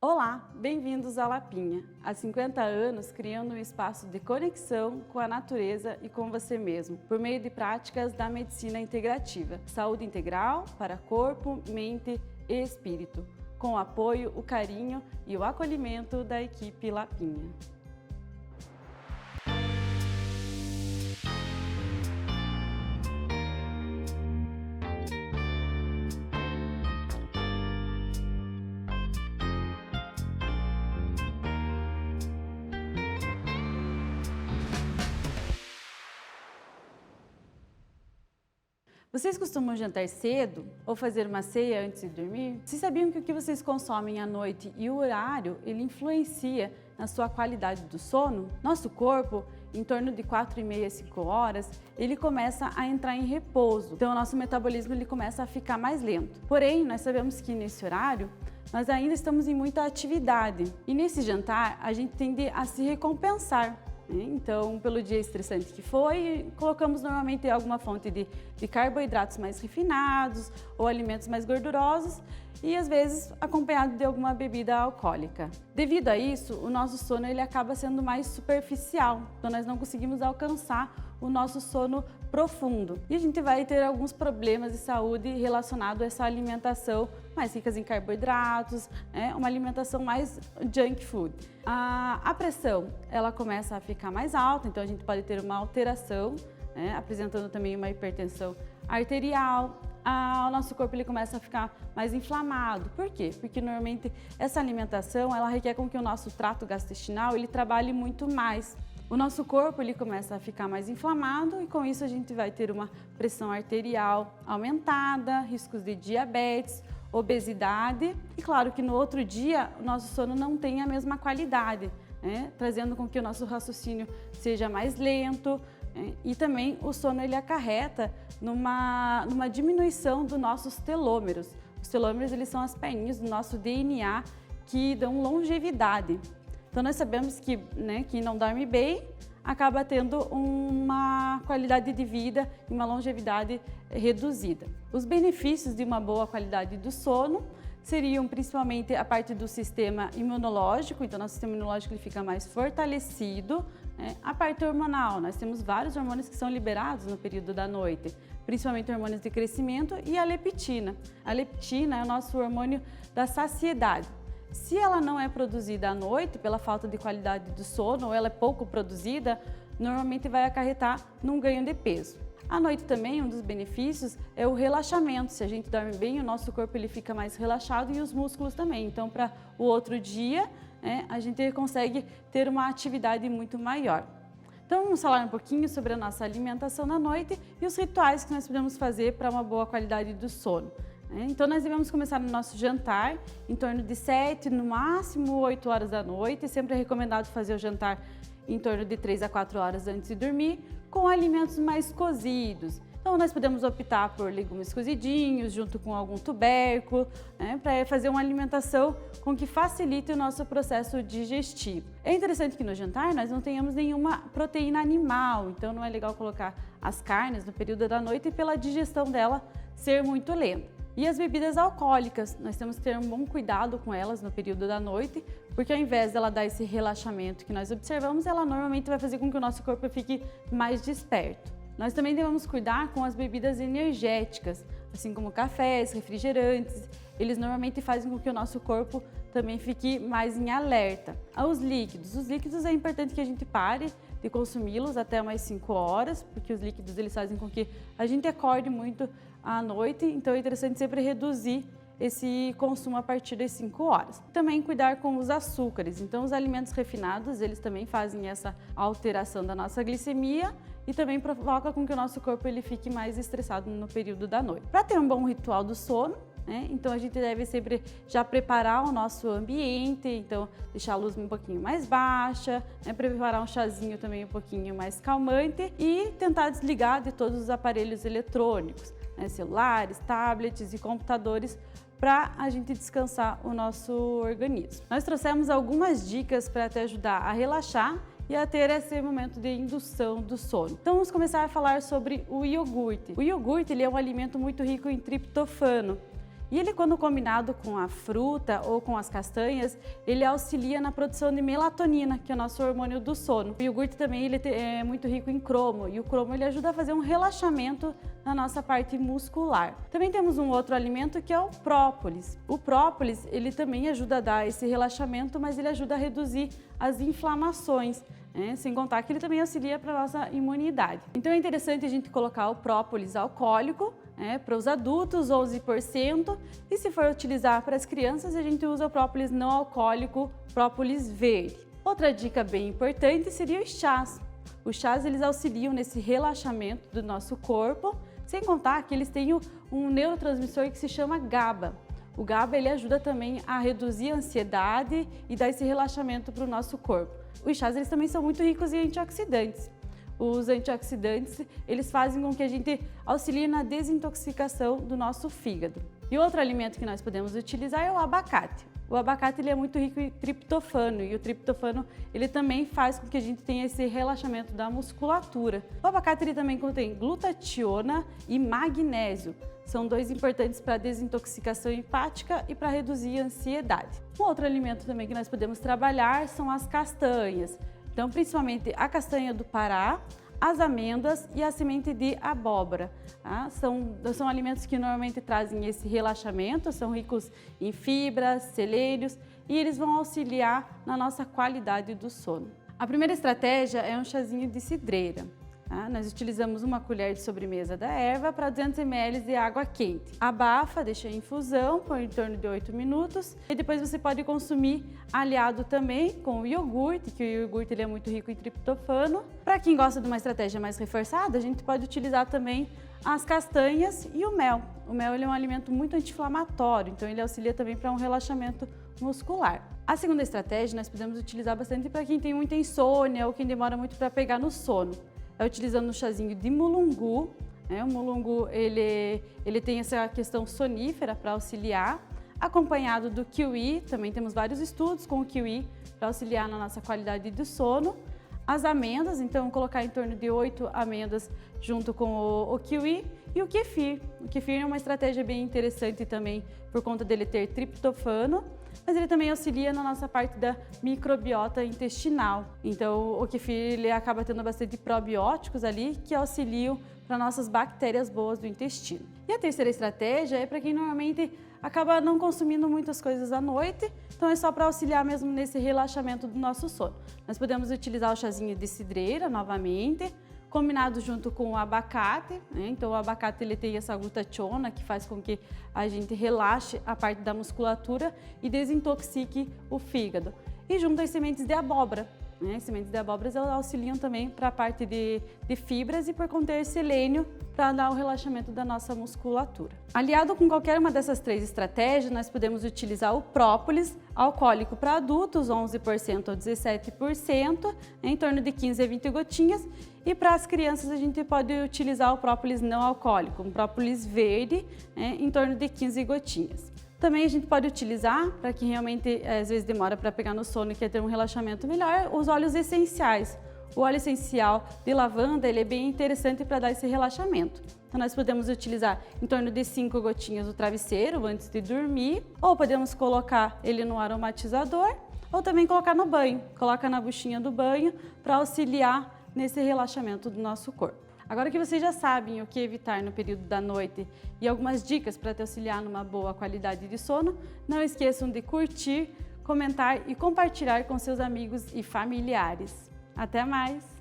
Olá, bem-vindos à Lapinha. Há 50 anos, criando um espaço de conexão com a natureza e com você mesmo, por meio de práticas da medicina integrativa. Saúde integral para corpo, mente e espírito, com o apoio, o carinho e o acolhimento da equipe Lapinha. Vocês costumam jantar cedo ou fazer uma ceia antes de dormir? Vocês sabiam que o que vocês consomem à noite e o horário, ele influencia na sua qualidade do sono? Nosso corpo, em torno de 4,5 a 5 horas, ele começa a entrar em repouso. Então o nosso metabolismo ele começa a ficar mais lento. Porém, nós sabemos que nesse horário, nós ainda estamos em muita atividade. E nesse jantar, a gente tende a se recompensar. Então, pelo dia estressante que foi, colocamos normalmente alguma fonte de carboidratos mais refinados ou alimentos mais gordurosos e às vezes acompanhado de alguma bebida alcoólica. Devido a isso, o nosso sono ele acaba sendo mais superficial, então nós não conseguimos alcançar o nosso sono profundo. E a gente vai ter alguns problemas de saúde relacionados a essa alimentação mais ricas em carboidratos, uma alimentação mais junk food. A pressão, ela começa a ficar mais alta, então a gente pode ter uma alteração, apresentando também uma hipertensão arterial. O nosso corpo ele começa a ficar mais inflamado. Por quê? Porque normalmente essa alimentação ela requer com que o nosso trato gastrointestinal ele trabalhe muito mais. O nosso corpo ele começa a ficar mais inflamado e com isso a gente vai ter uma pressão arterial aumentada, riscos de diabetes, obesidade e claro que no outro dia o nosso sono não tem a mesma qualidade, trazendo com que o nosso raciocínio seja mais lento e também o sono ele acarreta numa diminuição dos nossos telômeros. Os telômeros eles são as perninhas do nosso DNA que dão longevidade. Então nós sabemos que quem não dorme bem acaba tendo uma qualidade de vida e uma longevidade reduzida. Os benefícios de uma boa qualidade do sono seriam principalmente a parte do sistema imunológico, então nosso sistema imunológico ele fica mais fortalecido. A parte hormonal, nós temos vários hormônios que são liberados no período da noite, principalmente hormônios de crescimento e a leptina. A leptina é o nosso hormônio da saciedade. Se ela não é produzida à noite, pela falta de qualidade do sono, ou ela é pouco produzida, normalmente vai acarretar num ganho de peso. À noite também, um dos benefícios é o relaxamento. Se a gente dorme bem, o nosso corpo ele fica mais relaxado e os músculos também. Então, para o outro dia, a gente consegue ter uma atividade muito maior. Então, vamos falar um pouquinho sobre a nossa alimentação na noite e os rituais que nós podemos fazer para uma boa qualidade do sono. Então nós devemos começar no nosso jantar em torno de 7, no máximo 8 horas da noite. Sempre é recomendado fazer o jantar em torno de 3 a 4 horas antes de dormir, com alimentos mais cozidos. Então nós podemos optar por legumes cozidinhos, junto com algum tubérculo, para fazer uma alimentação com que facilite o nosso processo digestivo. É interessante que no jantar nós não tenhamos nenhuma proteína animal, então não é legal colocar as carnes no período da noite pela digestão dela ser muito lenta. E as bebidas alcoólicas, nós temos que ter um bom cuidado com elas no período da noite, porque ao invés dela dar esse relaxamento que nós observamos, ela normalmente vai fazer com que o nosso corpo fique mais desperto. Nós também devemos cuidar com as bebidas energéticas, assim como cafés, refrigerantes. Eles normalmente fazem com que o nosso corpo também fique mais em alerta. Os líquidos é importante que a gente pare de consumi-los até umas 5 horas, porque os líquidos eles fazem com que a gente acorde muito à noite, então é interessante sempre reduzir esse consumo a partir das 5 horas. Também cuidar com os açúcares, então os alimentos refinados, eles também fazem essa alteração da nossa glicemia e também provoca com que o nosso corpo ele fique mais estressado no período da noite. Para ter um bom ritual do sono, então a gente deve sempre já preparar o nosso ambiente, então deixar a luz um pouquinho mais baixa, preparar um chazinho também um pouquinho mais calmante e tentar desligar de todos os aparelhos eletrônicos, celulares, tablets e computadores, para a gente descansar o nosso organismo. Nós trouxemos algumas dicas para te ajudar a relaxar e a ter esse momento de indução do sono. Então vamos começar a falar sobre o iogurte. O iogurte ele é um alimento muito rico em triptofano E ele, quando combinado com a fruta ou com as castanhas, ele auxilia na produção de melatonina, que é o nosso hormônio do sono. O iogurte também ele é muito rico em cromo, e o cromo ele ajuda a fazer um relaxamento na nossa parte muscular. Também temos um outro alimento que é o própolis. O própolis ele também ajuda a dar esse relaxamento, mas ele ajuda a reduzir as inflamações. Sem contar que ele também auxilia para a nossa imunidade. Então é interessante a gente colocar o própolis alcoólico, para os adultos 11%, e se for utilizar para as crianças a gente usa o própolis não alcoólico, própolis verde. Outra dica bem importante seria os chás. Os chás eles auxiliam nesse relaxamento do nosso corpo, sem contar que eles têm um neurotransmissor que se chama GABA. O GABA ele ajuda também a reduzir a ansiedade e dar esse relaxamento para o nosso corpo. Os chás eles também são muito ricos em antioxidantes. Os antioxidantes eles fazem com que a gente auxilie na desintoxicação do nosso fígado. E outro alimento que nós podemos utilizar é o abacate. O abacate ele é muito rico em triptofano, e o triptofano ele também faz com que a gente tenha esse relaxamento da musculatura. O abacate ele também contém glutationa e magnésio. São dois importantes para a desintoxicação hepática e para reduzir a ansiedade. Um outro alimento também que nós podemos trabalhar são as castanhas. Então, principalmente a castanha do Pará, as amêndoas e a semente de abóbora. Tá? São alimentos que normalmente trazem esse relaxamento, são ricos em fibras, selênios e eles vão auxiliar na nossa qualidade do sono. A primeira estratégia é um chazinho de cidreira. Nós utilizamos uma colher de sobremesa da erva para 200 ml de água quente. Abafa, deixa em infusão por em torno de 8 minutos e depois você pode consumir aliado também com o iogurte, que o iogurte ele é muito rico em triptofano. Para quem gosta de uma estratégia mais reforçada, a gente pode utilizar também as castanhas e o mel. O mel ele é um alimento muito anti-inflamatório, então ele auxilia também para um relaxamento muscular. A segunda estratégia nós podemos utilizar bastante para quem tem muita insônia ou quem demora muito para pegar no sono. É utilizando o chazinho de mulungu. O mulungu ele tem essa questão sonífera para auxiliar, acompanhado do kiwi. Também temos vários estudos com o kiwi para auxiliar na nossa qualidade do sono. As amêndoas, então colocar em torno de 8 amêndoas junto com o kiwi e o kefir. O kefir é uma estratégia bem interessante também por conta dele ter triptofano, mas ele também auxilia na nossa parte da microbiota intestinal. Então o kefir ele acaba tendo bastante probióticos ali que auxiliam para nossas bactérias boas do intestino. E a terceira estratégia é para quem normalmente acaba não consumindo muitas coisas à noite, então é só para auxiliar mesmo nesse relaxamento do nosso sono. Nós podemos utilizar o chazinho de cidreira novamente, combinado junto com o abacate, Então o abacate ele tem essa glutationa que faz com que a gente relaxe a parte da musculatura e desintoxique o fígado. E junto às sementes de abóbora. As sementes de abóbora auxiliam também para a parte de fibras e por conter selênio para dar o relaxamento da nossa musculatura. Aliado com qualquer uma dessas três estratégias, nós podemos utilizar o própolis alcoólico para adultos, 11% ou 17%, em torno de 15 a 20 gotinhas. E para as crianças a gente pode utilizar o própolis não alcoólico, um própolis verde, em torno de 15 gotinhas. Também a gente pode utilizar, para quem realmente às vezes demora para pegar no sono e quer ter um relaxamento melhor, os óleos essenciais. O óleo essencial de lavanda ele é bem interessante para dar esse relaxamento. Então nós podemos utilizar em torno de 5 gotinhas no travesseiro antes de dormir, ou podemos colocar ele no aromatizador, ou também colocar no banho. Coloca na buchinha do banho para auxiliar nesse relaxamento do nosso corpo. Agora que vocês já sabem o que evitar no período da noite e algumas dicas para te auxiliar numa boa qualidade de sono, não esqueçam de curtir, comentar e compartilhar com seus amigos e familiares. Até mais!